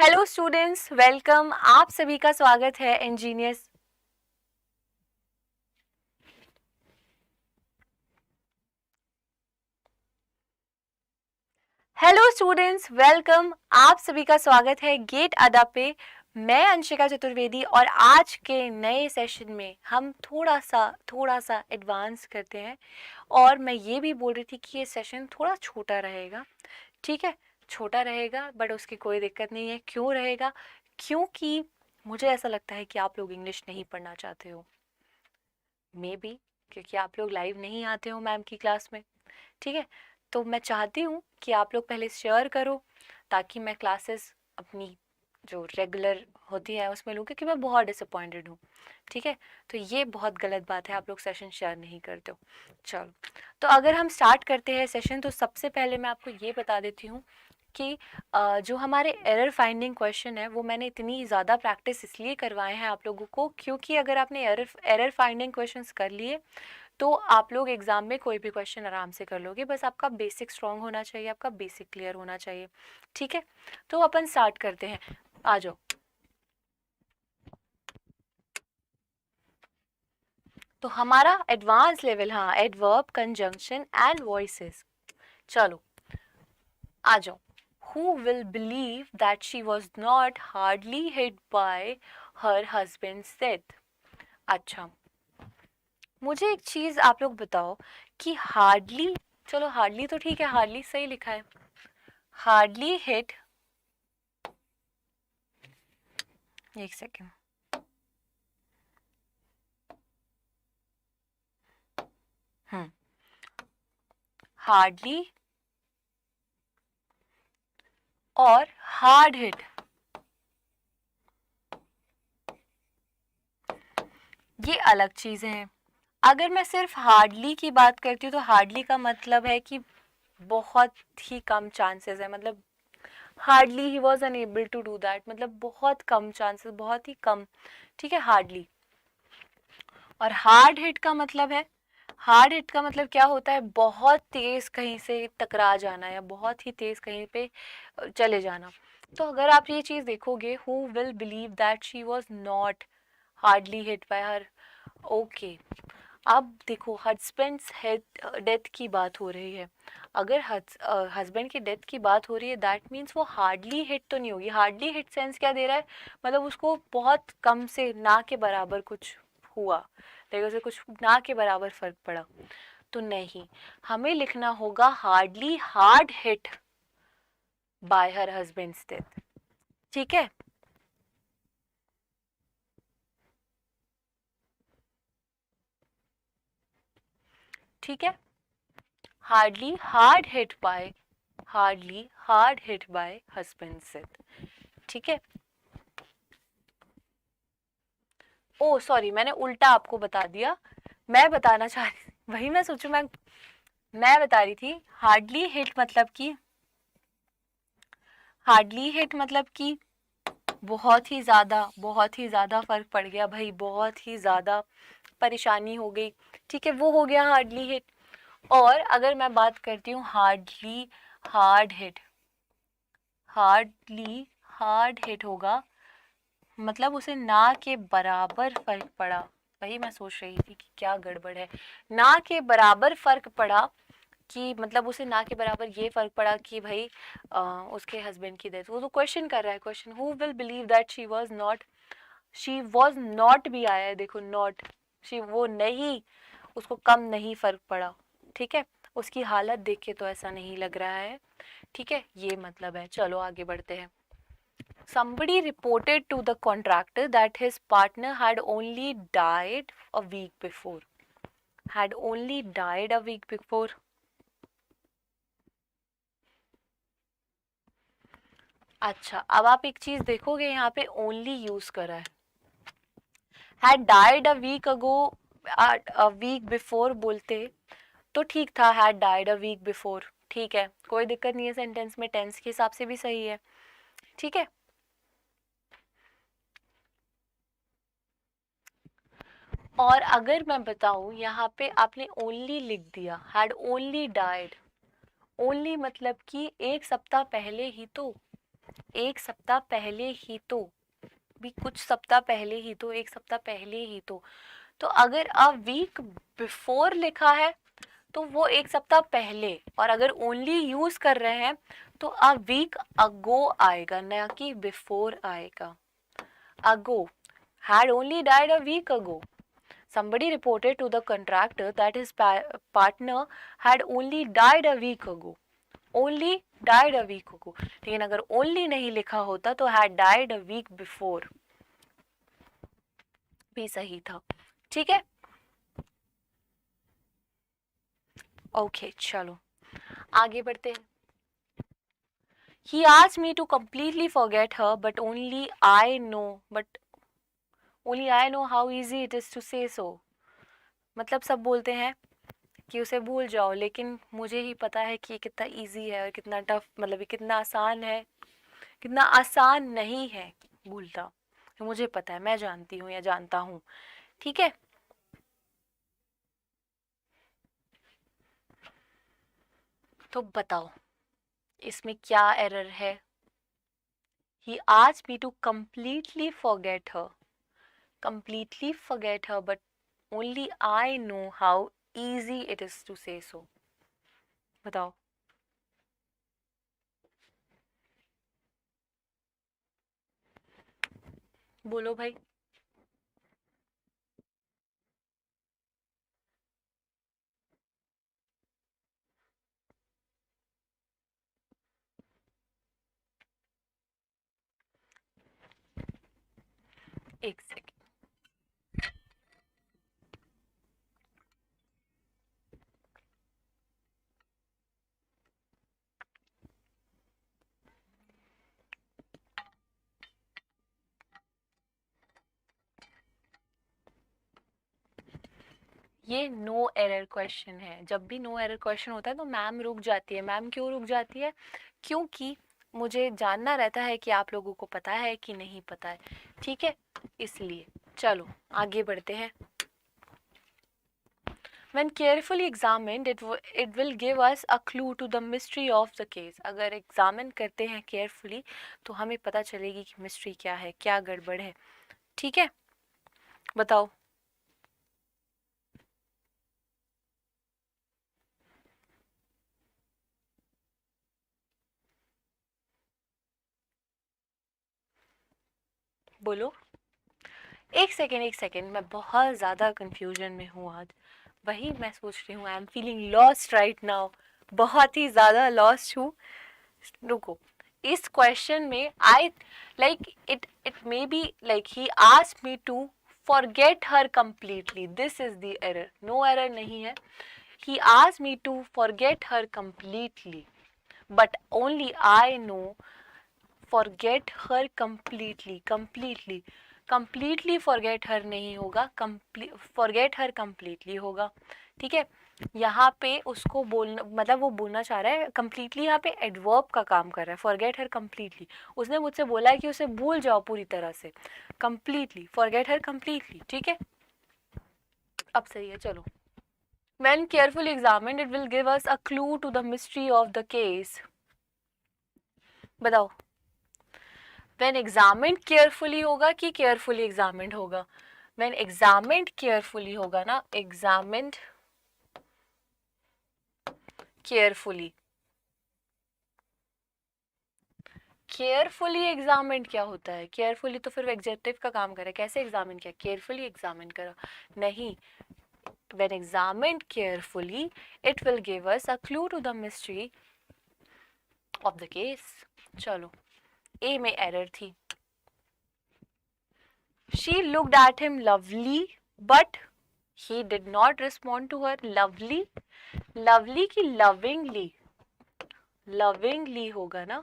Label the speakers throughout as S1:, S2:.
S1: Hello students, welcome. आप सभी का स्वागत है इंजीनियर्स। Hello students, welcome. आप सभी का स्वागत है गेट अदा पे। मैं अंशिका चतुर्वेदी और आज के नए सेशन में हम थोड़ा सा एडवांस करते हैं। और मैं ये भी बोल रही थी कि ये सेशन थोड़ा छोटा रहेगा। ठीक है, छोटा रहेगा बट उसकी कोई दिक्कत नहीं है। क्यों रहेगा? क्योंकि मुझे ऐसा लगता है कि आप लोग इंग्लिश नहीं पढ़ना चाहते हो, मे बी क्योंकि आप लोग लाइव नहीं आते हो मैम की क्लास में। ठीक है, तो मैं चाहती हूँ कि आप लोग पहले शेयर करो ताकि मैं क्लासेस अपनी जो रेगुलर होती है उसमें लूँ, क्योंकि मैं बहुत डिसअपॉइंटेड हूँ। ठीक है, तो ये बहुत गलत बात है, आप लोग सेशन शेयर नहीं करते हो। चलो, तो अगर हम स्टार्ट करते हैं सेशन, तो सबसे पहले मैं आपको ये बता देती हूँ कि जो हमारे एरर फाइंडिंग क्वेश्चन है वो मैंने इतनी ज़्यादा प्रैक्टिस इसलिए करवाए हैं आप लोगों को, क्योंकि अगर आपने एरर फाइंडिंग क्वेश्चंस कर लिए तो आप लोग एग्जाम में कोई भी क्वेश्चन आराम से कर लोगे। बस आपका बेसिक स्ट्रांग होना चाहिए, आपका बेसिक क्लियर होना चाहिए। ठीक है, तो अपन स्टार्ट करते हैं। आ जाओ। तो हमारा एडवांस लेवल, हाँ, एडवर्ब, कंजंक्शन एंड वॉइसेस। चलो, आ जाओ। Who will believe that she was not hardly hit by her husband's death? अच्छा, मुझे एक चीज आप लोग बताओ कि हार्डली, चलो हार्डली तो ठीक है, हार्डली सही लिखा है। हार्डली हिट, एक सेकेंड। हम्म, हार्डली और हार्ड हिट, ये अलग चीजें हैं। अगर मैं सिर्फ हार्डली की बात करती हूँ तो हार्डली का मतलब है कि बहुत ही कम चांसेस है, मतलब हार्डली ही was unable to do that, मतलब बहुत कम चांसेस, बहुत ही कम। ठीक है, हार्डली। और हार्ड हिट का मतलब है, हार्ड हिट का मतलब क्या होता है? बहुत तेज कहीं से टकरा जाना या बहुत ही तेज कहीं पे चले जाना। तो अगर आप ये चीज देखोगे, who will believe that she was not hardly hit by her. Okay, अब देखो, हस्बैंड्स डेथ की बात हो रही है। अगर हस्बैंड की डेथ की बात हो रही है, दैट मीन्स वो हार्डली हिट तो नहीं होगी। हार्डली हिट सेंस क्या दे रहा है? मतलब उसको बहुत कम से ना के बराबर कुछ हुआ, लेकिन उसे कुछ ना के बराबर फर्क पड़ा। तो नहीं, हमें लिखना होगा hardly hard hit by her husband's death. ठीक है, ठीक है। Hardly hard hit by, hardly hard hit by husband's death. ठीक है। ओ सॉरी, मैंने उल्टा आपको बता दिया। मैं बताना चाह रही, वही मैं सोचूं, मैं बता रही थी हार्डली हिट मतलब कि, हार्डली हिट मतलब कि बहुत ही ज़्यादा फर्क पड़ गया भाई, बहुत ही ज़्यादा परेशानी हो गई। ठीक है, वो हो गया हार्डली हिट। और अगर मैं बात करती हूँ hardly hard hit, hardly hard hit होगा मतलब उसे ना के बराबर फर्क पड़ा। वही मैं सोच रही थी कि क्या गड़बड़ है। ना के बराबर फर्क पड़ा कि मतलब उसे ना के बराबर ये फर्क पड़ा कि भाई उसके हस्बैंड की डेथ, वो तो क्वेश्चन कर रहा है। Question, who will believe that she was not भी आया है, देखो नॉट, शी वो नहीं, उसको कम नहीं फर्क पड़ा। ठीक है, उसकी हालत देख के तो ऐसा नहीं लग रहा है। ठीक है, ये मतलब है। चलो आगे बढ़ते हैं। Somebody reported to the contractor that his partner had only died a week before. Had only died a week before. अच्छा, अब आप एक चीज देखोगे, यहाँ पे ओनली यूज करा है। Had died a week ago, a week before बोलते तो ठीक था। Had died a week before, ठीक है, कोई दिक्कत नहीं है, सेंटेंस में टेंस के हिसाब से भी सही है। ठीक है, और अगर मैं बताऊं, यहाँ पे आपने ओनली लिख दिया, हैड ओनली डाइड। ओनली मतलब कि एक सप्ताह पहले ही तो, एक सप्ताह पहले ही तो, भी कुछ सप्ताह पहले ही तो, एक सप्ताह पहले ही तो अगर अ वीक बिफोर लिखा है तो वो एक सप्ताह पहले, और अगर ओनली यूज कर रहे हैं तो अ वीक अगो आएगा, ना कि बिफोर आएगा. अगो had only died a week ago. Somebody reported to the contractor that his partner had only died a week ago. Only died a week ago. लेकिन अगर only नहीं लिखा होता तो had died a week before भी सही था. ठीक है. ओके चलो आगे बढ़ते हैं. He asked me to completely forget her, but only I know how easy it is to say so. मतलब सब बोलते हैं कि उसे भूल जाओ, लेकिन मुझे ही पता है कि ये कितना इजी है और कितना टफ, मतलब ये कितना आसान है, कितना आसान नहीं है भूलना. तो मुझे पता है, मैं जानती हूँ या जानता हूँ. ठीक है. तो बताओ इसमें क्या एरर है. He asked me to completely forget her. Completely forget her, but only I know how easy it is to say so. बताओ. बोलो भाई. एक सेकेंड. ये नो एरर क्वेश्चन है. जब भी नो एरर क्वेश्चन होता है तो मैम रुक जाती है. मैम क्यों रुक जाती है? क्योंकि मुझे जानना रहता है कि आप लोगों को पता है कि नहीं पता है. ठीक है, इसलिए. चलो आगे बढ़ते हैं. When carefully examined, it will give us a clue to the mystery of the case. अगर examine करते हैं carefully तो हमें पता चलेगी कि mystery क्या है, क्या गड़बड़ है. ठीक है, बताओ. बोलो. एक सेकेंड, मैं बहुत ज़्यादा कंफ्यूजन में हूँ आज. वही मैं सोच रही हूँ, I am feeling lost right now. बहुत ही ज़्यादा लॉस्ट हूँ. रुको. इस क्वेश्चन में I like it may be like he asked me to forget her completely. This is the error. No error नहीं है. He asked me to forget her completely, but only I know. Forget her completely completely forget her नहीं होगा, forget her completely होगा. ठीक है. यहाँ पे उसको बोलना, मतलब वो बोलना चाह रहा है कंप्लीटली. यहाँ पे एडवर्ब का काम कर रहा है. फॉरगेट हर कंप्लीटली, उसने मुझसे बोला है कि उसे भूल जाओ पूरी तरह से. Completely, forget her completely. ठीक है, अब सही है. चलो. When carefully examined, it will give us a clue to the mystery of the case. बताओ. When examined carefully होगा कि carefully examined होगा? When examined carefully होगा ना. Examined carefully. केयरफुली एग्जामिन क्या होता है? केयरफुली तो फिर एग्जेक्टिव का काम करे. कैसे एग्जामिन किया? केयरफुली एग्जामिन करा नहीं. When examined carefully, it will give us a clue to the mystery of the case. चलो, ए में एरर थी. She looked at him lovely, but he did not respond to her. Lovely, lovely की lovingly, lovingly होगा ना.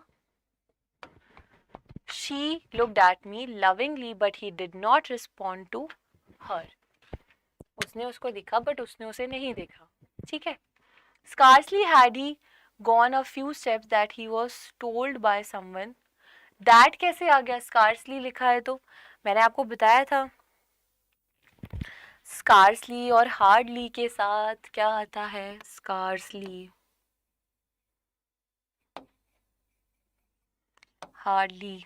S1: She looked at me lovingly, but he did not respond to her. उसने उसको देखा but उसने उसे नहीं देखा. ठीक है. Scarcely had he gone a few steps that he was told by someone. That कैसे आ गया? Scarcely लिखा है तो. मैंने आपको बताया था scarcely और hardly के साथ क्या आता है. scarcely, हार्डली,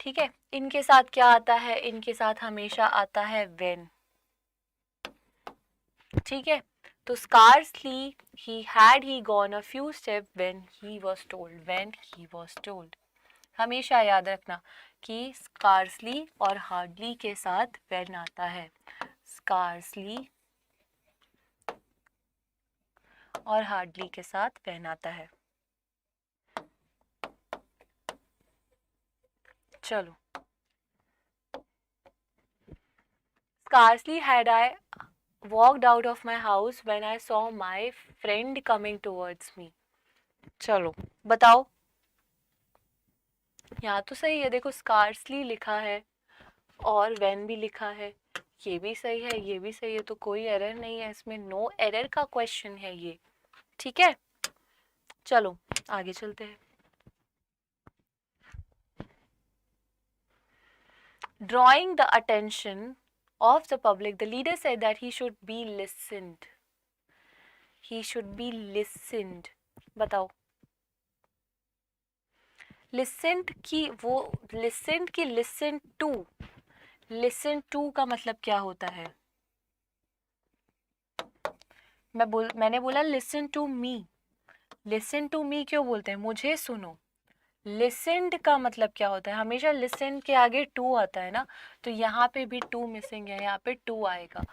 S1: ठीक है। इनके साथ क्या आता है, इनके साथ हमेशा आता है when, ठीक है। तो scarcely he gone a few steps when he was told, हमेशा याद रखना कि scarcely और hardly के साथ when आता है, scarcely और hardly के साथ when आता है। चलो, scarcely had I walked out of my house when I saw my friend coming towards me। चलो बताओ, यहाँ तो सही है, देखो scarcely लिखा है और when भी लिखा है, ये भी सही है, ये भी सही है, तो कोई एरर नहीं है इसमें, नो एरर का क्वेश्चन है ये, ठीक है। चलो आगे चलते हैं। Drawing the attention of the public, the leader said that he should be listened, बताओ, listened की वो listened की listen to का मतलब क्या होता है? मैंने बोला listen to me क्यों बोलते हैं, मुझे सुनो। listened का मतलब क्या होता है, हमेशा listen के आगे to आता है ना, तो यहाँ पे भी to मिसिंग है, यहाँ पे to आएगा।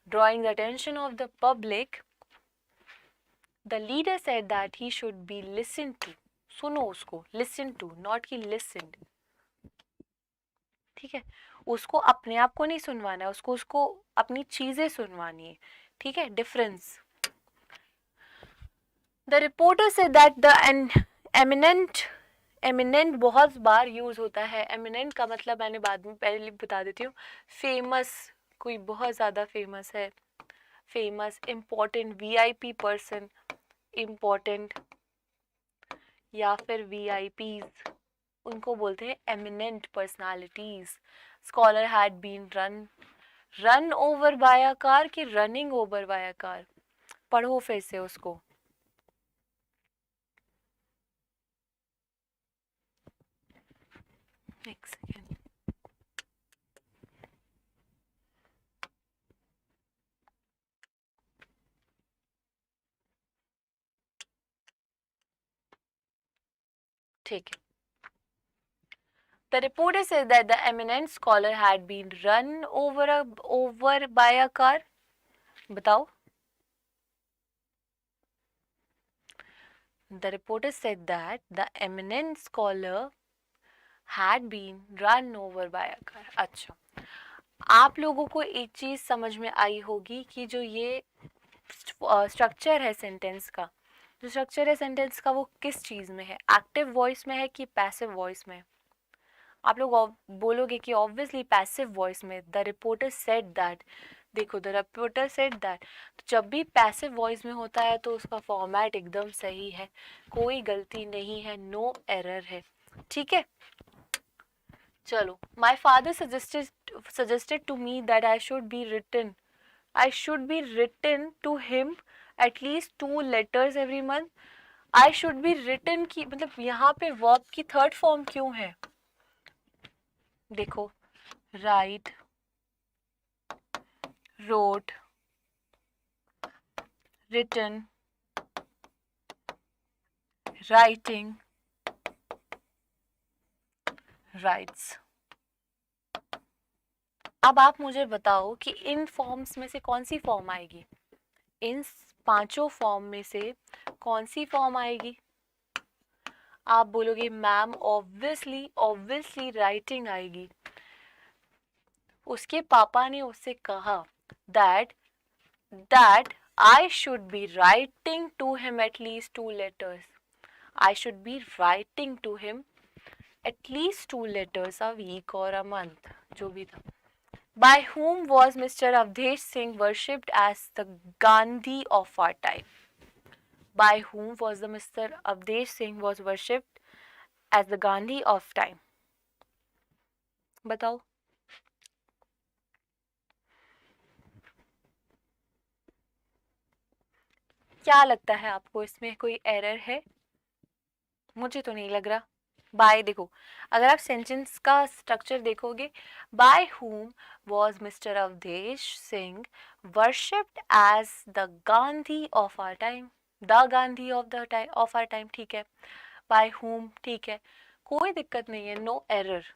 S1: drawing the attention of the public, the leader said that he should be listened to, सुनो उसको, listen to, not कि listened, ठीक है। उसको अपने आप को नहीं सुनवाना है, उसको अपनी चीजें सुनवानी है, ठीक है, difference. The reporter say that the eminent बहुत बार यूज होता है, एमिनेंट का मतलब मैंने बाद में पहले बता देती हूँ, फेमस, कोई बहुत ज्यादा फेमस है, famous, important, VIP person, important, या फिर वीआईपीज, उनको बोलते हैं eminent personalities. Scholar had been run over by a car कि running over by a car, पढ़ो फिर से उसको। एक सेकेंड, ठीक है। The reporter said that the eminent scholar had been run over by a car, बताओ। The reporter said that the eminent scholar had been run over by a car। अच्छा, आप लोगों को एक चीज समझ में आई होगी कि जो ये स्ट्रक्चर है सेंटेंस का, जो स्ट्रक्चर है सेंटेंस का, वो किस चीज में है, एक्टिव वॉइस में है कि पैसिव वॉइस में। आप लोग बोलोगे कि ऑब्वियसली पैसिव वॉइस में, द रिपोर्टर सेड दैट, देखो द रिपोर्टर सेड दैट, तो जब भी पैसिव वॉइस में होता है तो उसका फॉर्मेट एकदम सही है, कोई गलती नहीं है, नो एरर है, ठीक है। चलो, my father suggested to me that I should be written to him at least 2 letters every month. I should be written की मतलब यहाँ पे वर्ब की थर्ड फॉर्म क्यों है, देखो, right, wrote, written, writing, writes। अब आप मुझे बताओ कि इन फॉर्म्स में से कौन सी फॉर्म आएगी, इन पांचों फॉर्म में से कौन सी फॉर्म आएगी। आप बोलोगे मैम ऑब्वियसली राइटिंग आएगी। उसके पापा ने उससे कहा that I should be writing to him at least 2 letters. I should be writing to him at least 2 letters a week or a month, जो भी था। By whom was Mr. Avdesh Singh worshipped as the Gandhi of our time? By whom was the Mr. Avdesh Singh was worshipped as the Gandhi of time? बताओ। क्या लगता है आपको, इसमें कोई एरर है? मुझे तो नहीं लग रहा। बाय देखो, अगर आप सेंटेंस का स्ट्रक्चर देखोगे, by whom was mister Awadhesh Singh worshipped as the Gandhi of our time, the Gandhi of the time of our time, ठीक है, बाय हुम, ठीक है, कोई दिक्कत नहीं है, no error.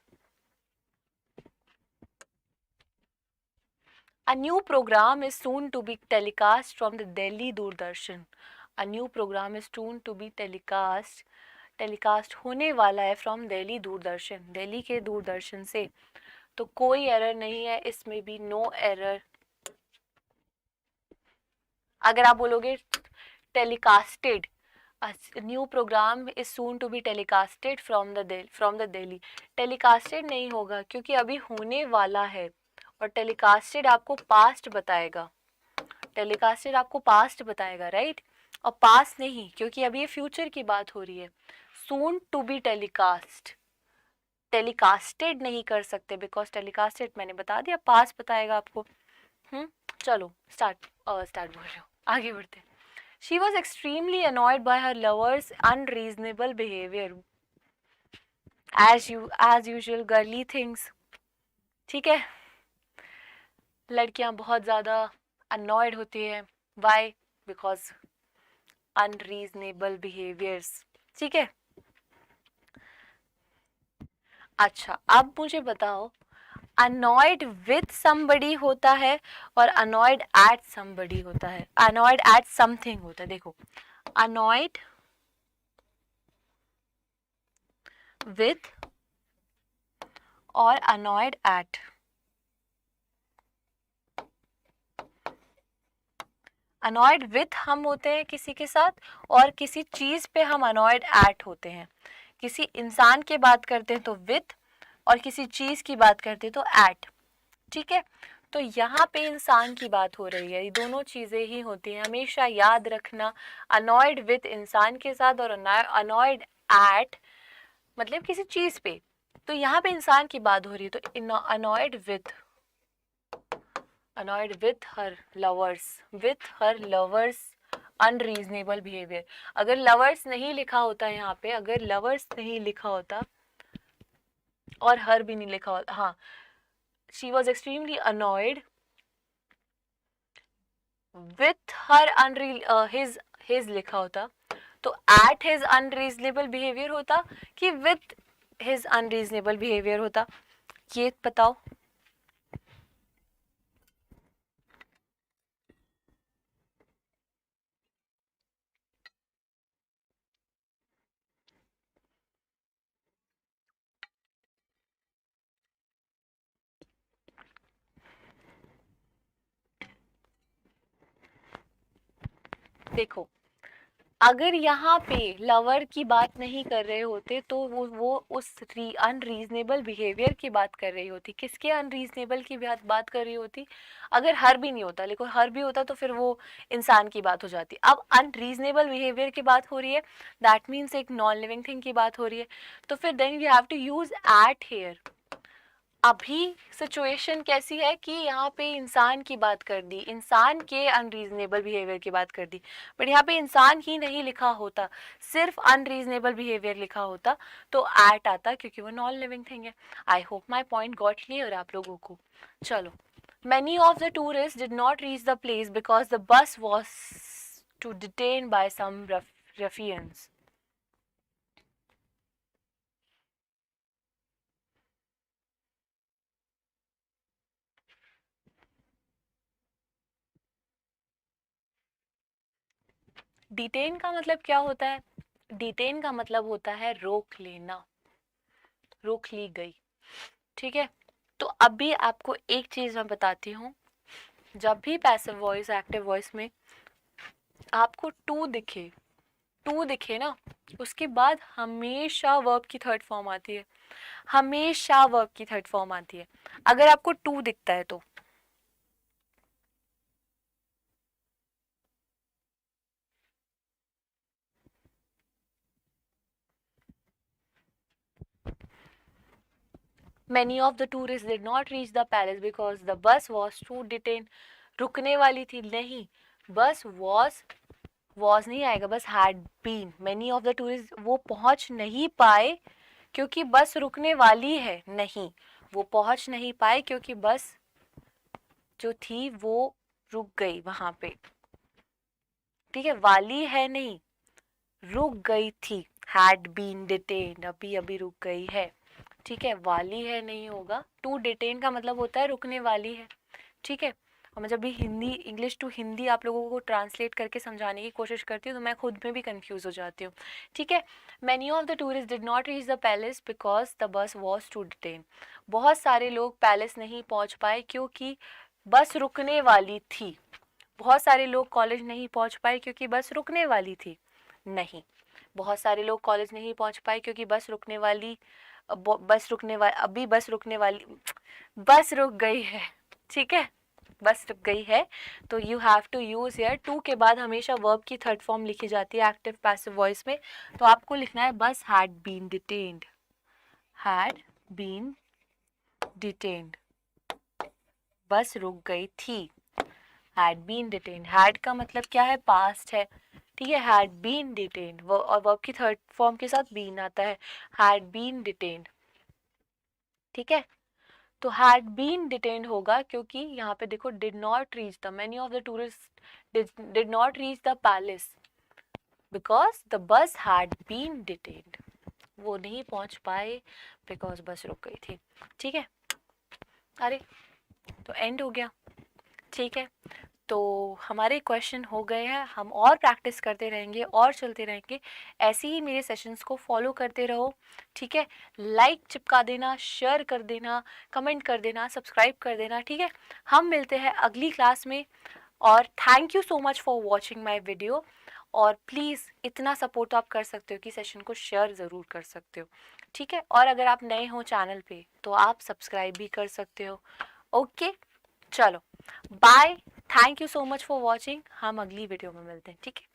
S1: A new program is soon to be telecast from the Delhi Doordarshan. A new program is soon to be telecast होने वाला है फ्रॉम दिल्ली दूरदर्शन, दिल्ली के दूरदर्शन से, तो कोई एरर नहीं है इसमें भी, नो एरर। अगर आप बोलोगे telecasted, new program is soon to be telecasted from the Delhi, telecasted नहीं होगा क्योंकि अभी होने वाला है, और टेलीकास्टेड आपको पास्ट बताएगा, टेलीकास्टेड आपको पास्ट बताएगा, राइट, और पास्ट नहीं, क्योंकि अभी ये फ्यूचर की बात हो रही है। Soon to be telecast, telecasted नहीं कर सकते बिकॉज टेलीकास्टेड मैंने बता दिया, पास्ट बताएगा आपको। चलो स्टार्ट बोल रहे हो, आगे बढ़ते हैं। She was extremely annoyed by her lover's unreasonable behavior. As usual, girly things. ठीक है, लड़कियां बहुत ज़्यादा annoyed होती हैं. Why? Because unreasonable behaviors. ठीक है. अच्छा, अब मुझे बताओ, annoyed with somebody होता है और annoyed at somebody होता है, annoyed at something होता है. देखो, annoyed with और annoyed at. annoyed with हम होते हैं किसी के साथ, और किसी चीज़ पे हम annoyed at होते हैं. किसी इंसान की बात करते हैं तो with, और किसी चीज़ की बात करते हैं तो at. ठीक है, तो यहाँ पे इंसान की बात हो रही है, ये दोनों चीज़ें ही होती हैं, हमेशा याद रखना. annoyed with इंसान के साथ और annoyed at मतलब किसी चीज़ पे, तो यहाँ पे इंसान की बात हो रही है, तो annoyed with her lovers unreasonable behavior. अगर lovers नहीं लिखा होता यहाँ पे, अगर lovers नहीं लिखा होता और her भी नहीं लिखा होता, हाँ, she was extremely annoyed with her his लिखा होता, तो at his unreasonable behavior होता कि with his unreasonable behavior होता, ये बताओ. देखो, अगर यहाँ पे लवर की बात नहीं कर रहे होते तो वो उस अनरीजनेबल बिहेवियर की बात कर रही होती. किसके अनरीजनेबल की बात कर रही होती? अगर हर भी नहीं होता, लेकिन हर भी होता तो फिर वो इंसान की बात हो जाती. अब अनरीजनेबल बिहेवियर की बात हो रही है, दैट मीन्स एक नॉन लिविंग थिंग की बात हो रही है, तो फिर then you have to use at here. अभी सिचुएशन कैसी है कि यहाँ पे इंसान की बात कर दी, इंसान के अनरीजनेबल बिहेवियर की बात कर दी, बट यहाँ पे इंसान ही नहीं लिखा होता, सिर्फ अनरीजनेबल बिहेवियर लिखा होता तो एट आता, क्योंकि वो नॉन लिविंग थिंग है. I hope my point got clear आप लोगों को. चलो, many of the tourists did not reach the place because the bus was to detained by some ruffians. Detain का मतलब क्या होता है? डिटेन का मतलब होता है रोक लेना, रोक ली गई. ठीक है, तो अभी आपको एक चीज मैं बताती हूँ, जब भी पैसिव वॉइस एक्टिव वॉइस में आपको टू दिखे ना, उसके बाद हमेशा वर्ब की थर्ड फॉर्म आती है, हमेशा वर्ब की थर्ड फॉर्म आती है. अगर आपको टू दिखता है तो many of the tourists did not reach the palace because the bus was to detain. रुकने वाली थी नहीं, बस was वॉज नहीं आएगा, bus had been. Many of the tourist, वो पहुंच नहीं पाए क्योंकि बस रुकने वाली है, नहीं, वो पहुंच नहीं पाए क्योंकि बस जो थी वो रुक गई वहां पे। ठीक है, वाली है नहीं, रुक गई थी, हैड बीन डिटेन्ड, अभी अभी रुक गई है। ठीक है, वाली है नहीं होगा, टू डिटेन का मतलब होता है रुकने वाली है। ठीक है, और मैं जब भी हिंदी, इंग्लिश टू हिंदी आप लोगों को ट्रांसलेट करके समझाने की कोशिश करती हूँ तो मैं खुद में भी कंफ्यूज हो जाती हूँ। ठीक है, many of the tourist did not reach the palace because the bus was to detain. बहुत सारे लोग पैलेस नहीं पहुँच पाए क्योंकि बस रुकने वाली थी। बहुत सारे लोग कॉलेज नहीं पहुँच पाए क्योंकि बस रुकने वाली थी, नहीं। बहुत सारे लोग कॉलेज नहीं पहुँच पाए क्योंकि बस रुकने वाली, अभी बस रुकने वाली, बस रुक गई है। ठीक है, बस रुक गई है। तो you have to use here, to के बाद हमेशा वर्ब की थर्ड फॉर्म लिखी जाती है एक्टिव पैसिव वॉइस में। तो आपको लिखना है bus had been detained, had been detained, bus रुक गई थी, हैड बीन डिटेन्ड। हैड का मतलब क्या है, पास्ट है। ठीक है, हैड बीन डिटेन्ड, और वर्ब की थर्ड फॉर्म के साथ बीन आता है, हैड बीन डिटेन्ड। ठीक है, तो हैड बीन डिटेन्ड होगा क्योंकि यहाँ पे देखो did not reach the, many of the tourist did not reach the palace because the bus had been detained, वो नहीं पहुंच पाए बिकॉज बस रुक गई थी। ठीक है, अरे तो एंड हो गया। ठीक है, तो हमारे क्वेश्चन हो गए हैं, हम और प्रैक्टिस करते रहेंगे और चलते रहेंगे, ऐसे ही मेरे सेशंस को फॉलो करते रहो। ठीक है, लाइक चिपका देना, शेयर कर देना, कमेंट कर देना, सब्सक्राइब कर देना। ठीक है, हम मिलते हैं अगली क्लास में, और thank you so much for watching my video. और प्लीज़ इतना सपोर्ट तो आप कर सकते हो कि सेशन को शेयर ज़रूर कर सकते हो। ठीक है, और अगर आप नए हो चैनल पे तो आप सब्सक्राइब भी कर सकते हो। ओके, चलो bye, thank you so much for watching, हम अगली वीडियो में मिलते हैं। ठीक है।